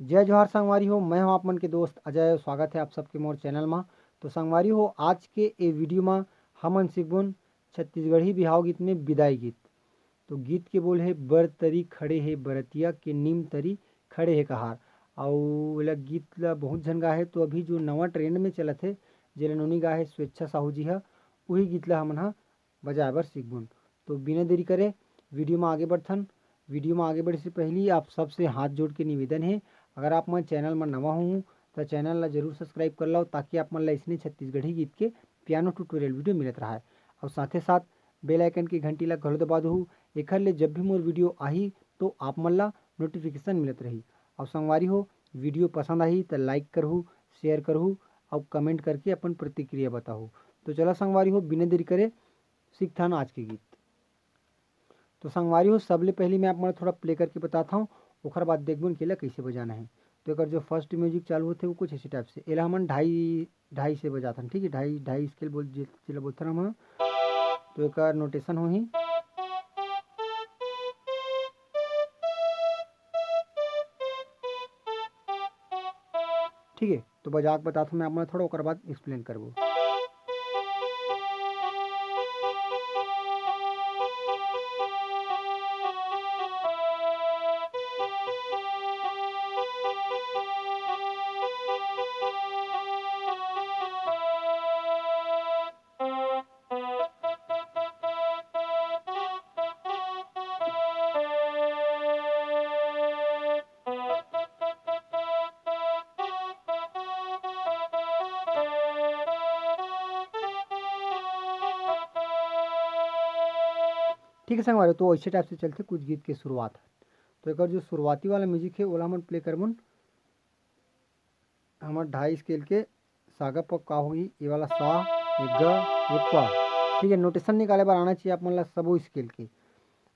जय जोहार संगवारी हो। मैं हूं आप मन के दोस्त अजय। स्वागत है आप सबके मोर चैनल में। तो संगवारी हो, आज के ए वीडियो में हमन सीखबुन छत्तीसगढ़ी बिहाव गीत में विदाई गीत। तो गीत के बोल है बर तरी खड़े है बरतिया के नीम तरी खड़े है कहार। और एला गीत ला बहुत झन गा है। तो अभी जो नवा ट्रेंड में चलत है जेला नोनी गा है स्वेच्छा साहू जी हा, वही गीत ला हमन हा बजाए बर सीखबुन। तो बिना देरी करे वीडियो में आगे बढ़थन। वीडियो में आगे बढ़े से पहले आप सबसे हाथ जोड़ के निवेदन है, अगर आप मन चैनल में नवा हूँ तो चैनल ला जरूर सब्सक्राइब कर लो, ताकि आप मन ला इसने छत्तीसगढ़ी गीत के पियानो ट्यूटोरियल वीडियो मिलत रहा है। और साथ ही साथ बेल आइकन की घंटी ला घलो दबा दहू, एखर ले जब भी मोर वीडियो आही तो आप मन ला नोटिफिकेशन मिलत रही। और संगवारी हो, वीडियो पसंद आई तो लाइक करहू, शेयर करहू और कमेंट करके अपन प्रतिक्रिया बताहू। तो चला संगवारी हो, बिना देरी करे सीखथन आज के गीत। तो संगवारी हो, सबले पहले मैं आप मन थोड़ा प्ले करके बताता हूँ, ओखर बाद देखबुन कि एला कैसे बजाना है। तो एक जो फर्स्ट म्यूजिक चालू होते वो कुछ इसी टाइप से, एला हमन ढाई ढाई से बजाथन। ठीक है, ढाई ढाई स्केल जेला बोलथन हम। तो एक नोटेशन होही, ठीक है। तो बजा के बताता हूँ मैं आप मन थोड़ा, ओकर बाद एक्सप्लेन करबो। ठीक है संगवारी, तो ऐसे टाइप से चलते कुछ गीत के शुरुआत। तो एक जो शुरुआती वाला म्यूजिक है ओला हमन प्ले करबुन। हमर ढाई स्केल के सागा प का होगी, ये वाला सा, ये ग, ये प। ठीक है, नोटेशन निकाले बार आना चाहिए आप मन ला सबो स्केल के।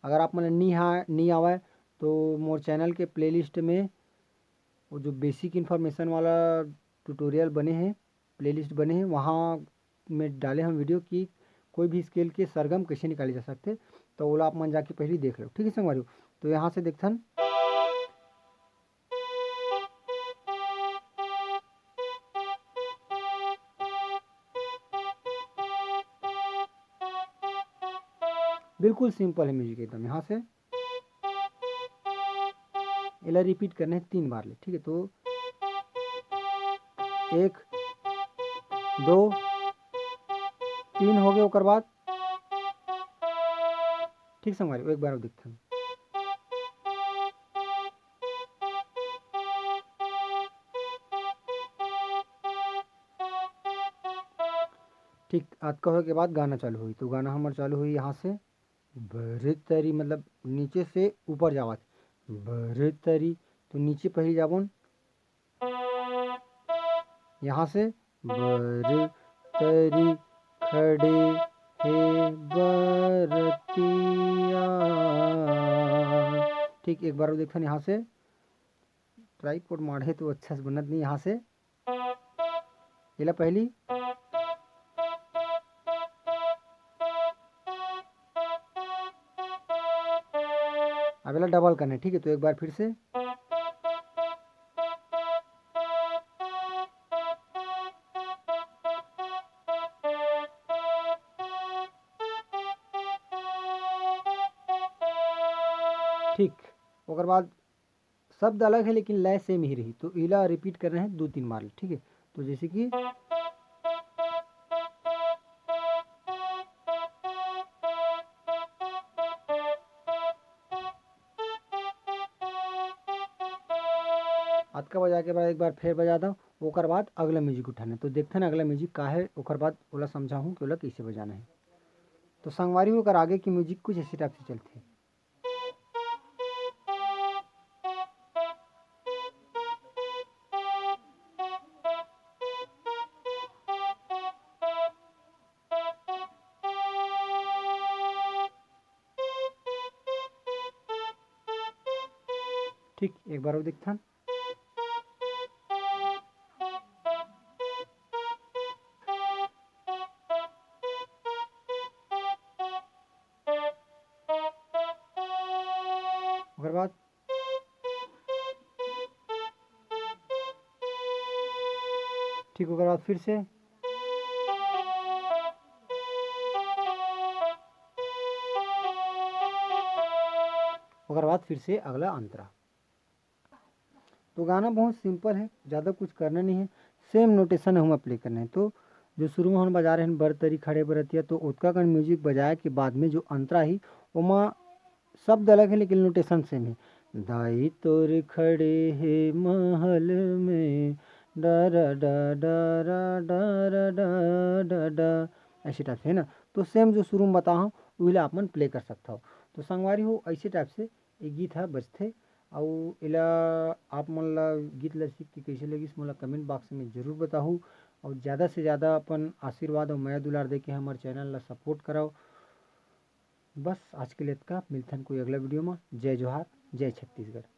अगर आप मन नी आवे तो मोर चैनल के प्लेलिस्ट में वो जो बेसिक इन्फॉर्मेशन वाला ट्यूटोरियल बने हैं, प्लेलिस्ट बने हैं, वहाँ में डाले हम वीडियो की कोई भी स्केल के सरगम कैसे निकाले जा सकते। तो ओला आप मन जाके पहले देख लो, ठीक है संगवारी। तो यहाँ से देखथन, बिल्कुल सिंपल है म्यूजिक एकदम। यहाँ से एला रिपीट करने हैं 3 बार ले, ठीक है। तो 1 2 3 हो गए, ओकर बाद ठीक संगवारी एक बार और देखथन। ठीक, आज कहे के बाद गाना चालू हुई। तो गाना हमार चालू हुई यहाँ से, बरतरी मतलब नीचे से ऊपर जावत, बरतरी। तो नीचे पहले जाबुन, यहाँ से बरतरी खड़े हे बरतिया। ठीक, एक बार और देखथन यहाँ से, ट्राईपोड माढ़े तो अच्छा से बनत नहीं। यहाँ से एला पहली, अब एला डबल करना है, ठीक है। तो एक बार फिर से, ठीक। ओकर बाद शब्द अलग है लेकिन लय सेम ही रही। तो इला रिपीट कर रहे हैं 2-3 बार, ठीक है। तो जैसे कि आज का बजा के बाद एक बार फिर बजा दो, ओकर बाद अगला म्यूजिक उठाना। तो देखते हैं अगला म्यूजिक का है, ओकर बाद ओला समझाऊँ कि ओला कैसे बजाना है। तो संगवारी होकर आगे की म्यूजिक कुछ इसी टाइप से चलती है। ठीक, एक बार और देखते हैं। ओकर बाद ठीक ओकर बाद फिर से, ओकर बाद फिर से अगला अंतरा। तो गाना बहुत सिंपल है, ज़्यादा कुछ करना नहीं है, सेम नोटेशन हम प्ले करना है। तो जो शुरू में हम बजा रहे हैं बरतरी खड़े बरतिया, तो उसका कन म्यूजिक बजाए के बाद में जो अंतरा ही ओमा शब्द अलग है लेकिन नोटेशन सेम है। दाई तोर खड़े है महल में डरा डा डरा डरा डा डा डा, ऐसे टाइप से है ना। तो सेम जो शुरू में बता हूँ वही ला अपन प्ले कर सकता हो। तो संगवारी हो ऐसे टाइप से एक गीत है बजते। और इला आप मन ला गीत ला सीख के कैसे लगिस मोला कमेंट बॉक्स में जरूर बताओ। और ज़्यादा से ज़्यादा अपन आशीर्वाद और माया दुलार दे के हमारे चैनल ला सपोर्ट कराओ। बस आज के लिए इतना, मिलते हैं कोई अगला वीडियो में। जय जोहार, जय छत्तीसगढ़।